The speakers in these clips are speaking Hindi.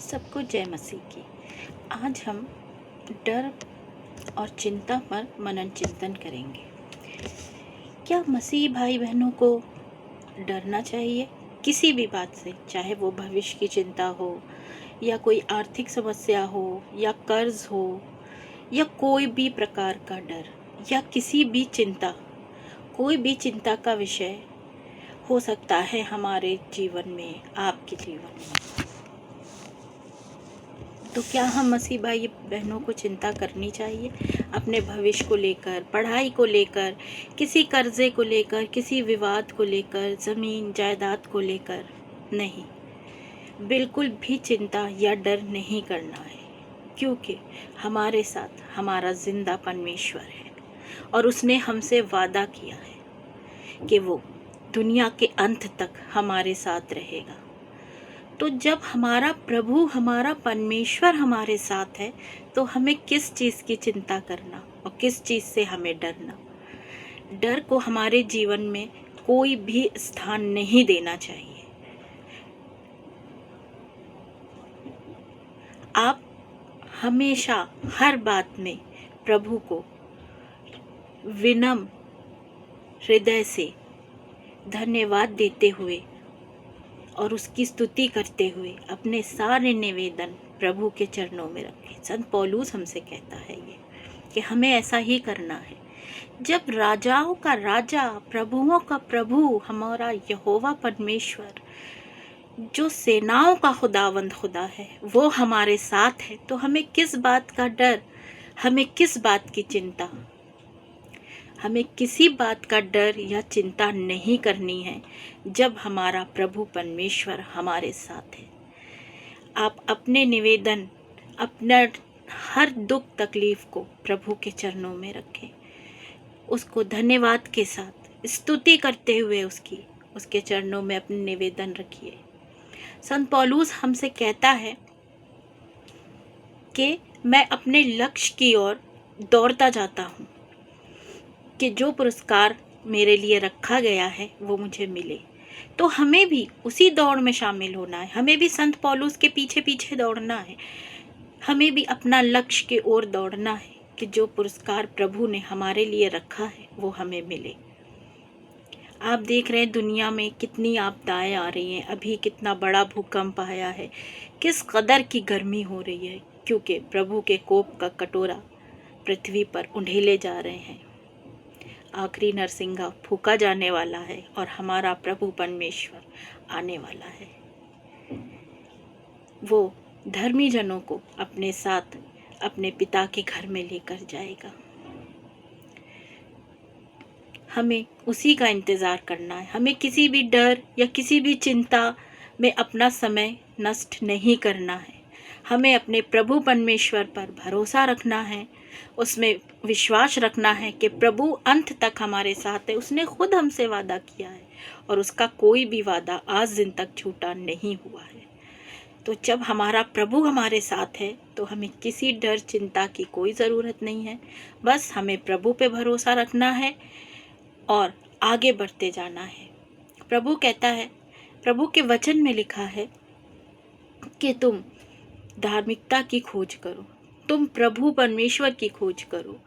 सबको जय मसीह की। आज हम डर और चिंता पर मनन चिंतन करेंगे। क्या मसीह भाई बहनों को डरना चाहिए किसी भी बात से, चाहे वो भविष्य की चिंता हो या कोई आर्थिक समस्या हो या कर्ज हो या कोई भी प्रकार का डर या किसी भी चिंता, कोई भी चिंता का विषय हो सकता है हमारे जीवन में, आपके जीवन में। तो क्या हम मसीह भाई बहनों को चिंता करनी चाहिए अपने भविष्य को लेकर, पढ़ाई को लेकर, किसी कर्जे को लेकर, किसी विवाद को लेकर, ज़मीन जायदाद को लेकर? नहीं, बिल्कुल भी चिंता या डर नहीं करना है, क्योंकि हमारे साथ हमारा जिंदा परमेश्वर है और उसने हमसे वादा किया है कि वो दुनिया के अंत तक हमारे साथ रहेगा। तो जब हमारा प्रभु, हमारा परमेश्वर हमारे साथ है, तो हमें किस चीज़ की चिंता करना और किस चीज़ से हमें डरना? डर को हमारे जीवन में कोई भी स्थान नहीं देना चाहिए। आप हमेशा हर बात में प्रभु को विनम्र हृदय से धन्यवाद देते हुए और उसकी स्तुति करते हुए अपने सारे निवेदन प्रभु के चरणों में रखें। संत पौलुस हमसे कहता है ये कि हमें ऐसा ही करना है। जब राजाओं का राजा, प्रभुओं का प्रभु, हमारा यहोवा परमेश्वर, जो सेनाओं का खुदावंद खुदा है, वो हमारे साथ है, तो हमें किस बात का डर, हमें किस बात की चिंता? हमें किसी बात का डर या चिंता नहीं करनी है जब हमारा प्रभु परमेश्वर हमारे साथ है। आप अपने निवेदन, अपना हर दुख तकलीफ को प्रभु के चरणों में रखें, उसको धन्यवाद के साथ स्तुति करते हुए उसके चरणों में अपने निवेदन रखिए। संत पौलुस हमसे कहता है कि मैं अपने लक्ष्य की ओर दौड़ता जाता हूँ कि जो पुरस्कार मेरे लिए रखा गया है वो मुझे मिले। तो हमें भी उसी दौड़ में शामिल होना है, हमें भी संत पौलुस के पीछे पीछे दौड़ना है, हमें भी अपना लक्ष्य की ओर दौड़ना है कि जो पुरस्कार प्रभु ने हमारे लिए रखा है वो हमें मिले। आप देख रहे हैं दुनिया में कितनी आपदाएं आ रही हैं, अभी कितना बड़ा भूकंप आया है, किस कदर की गर्मी हो रही है, क्योंकि प्रभु के कोप का कटोरा पृथ्वी पर उंडेले जा रहे हैं। आखिरी नरसिंगा फूका जाने वाला है और हमारा प्रभु परमेश्वर आने वाला है। वो धर्मी जनों को अपने साथ अपने पिता के घर में लेकर जाएगा। हमें उसी का इंतज़ार करना है। हमें किसी भी डर या किसी भी चिंता में अपना समय नष्ट नहीं करना है। हमें अपने प्रभु परमेश्वर पर भरोसा रखना है, उसमें विश्वास रखना है कि प्रभु अंत तक हमारे साथ है। उसने खुद हमसे वादा किया है और उसका कोई भी वादा आज दिन तक झूठा नहीं हुआ है। तो जब हमारा प्रभु हमारे साथ है तो हमें किसी डर चिंता की कोई ज़रूरत नहीं है। बस हमें प्रभु पे भरोसा रखना है और आगे बढ़ते जाना है। प्रभु कहता है, प्रभु के वचन में लिखा है कि तुम धार्मिकता की खोज करो, तुम प्रभु परमेश्वर की खोज करो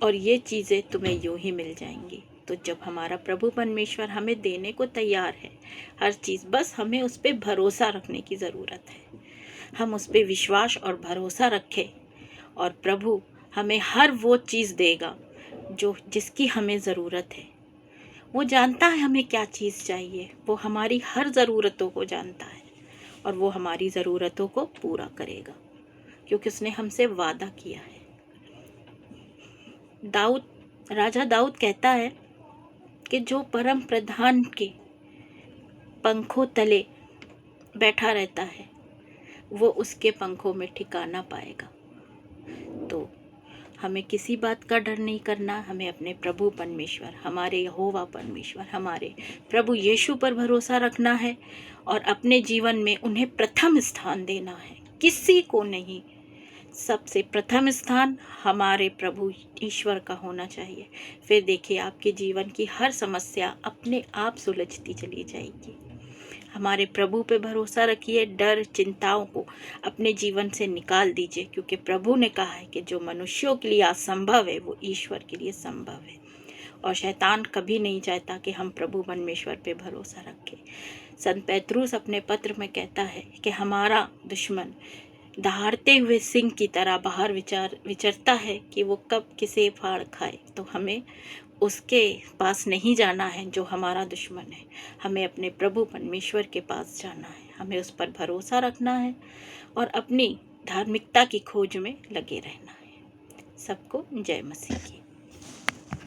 और ये चीज़ें तुम्हें यूं ही मिल जाएंगी। तो जब हमारा प्रभु परमेश्वर हमें देने को तैयार है हर चीज़, बस हमें उस पर भरोसा रखने की ज़रूरत है। हम उस पर विश्वास और भरोसा रखें और प्रभु हमें हर वो चीज़ देगा जिसकी हमें ज़रूरत है। वो जानता है हमें क्या चीज़ चाहिए, वो हमारी हर ज़रूरतों को जानता है और वो हमारी ज़रूरतों को पूरा करेगा, क्योंकि उसने हमसे वादा किया है। राजा दाऊद कहता है कि जो परम प्रधान के पंखों तले बैठा रहता है वो उसके पंखों में ठिकाना पाएगा। तो हमें किसी बात का डर नहीं करना। हमें अपने प्रभु परमेश्वर, हमारे यहोवा परमेश्वर, हमारे प्रभु यीशु पर भरोसा रखना है और अपने जीवन में उन्हें प्रथम स्थान देना है, किसी को नहीं। सबसे प्रथम स्थान हमारे प्रभु ईश्वर का होना चाहिए। फिर देखिए आपके जीवन की हर समस्या अपने आप सुलझती चली जाएगी। हमारे प्रभु पे भरोसा रखिए, डर चिंताओं को अपने जीवन से निकाल दीजिए, क्योंकि प्रभु ने कहा है कि जो मनुष्यों के लिए असंभव है वो ईश्वर के लिए संभव है। और शैतान कभी नहीं चाहता कि हम प्रभु परमेश्वर पे भरोसा रखें। संत पैतरूस अपने पत्र में कहता है कि हमारा दुश्मन दहाड़ते हुए सिंह की तरह बाहर विचरता है कि वो कब किसे फाड़ खाए। तो हमें उसके पास नहीं जाना है जो हमारा दुश्मन है, हमें अपने प्रभु परमेश्वर के पास जाना है, हमें उस पर भरोसा रखना है और अपनी धार्मिकता की खोज में लगे रहना है। सबको जय मसीह की।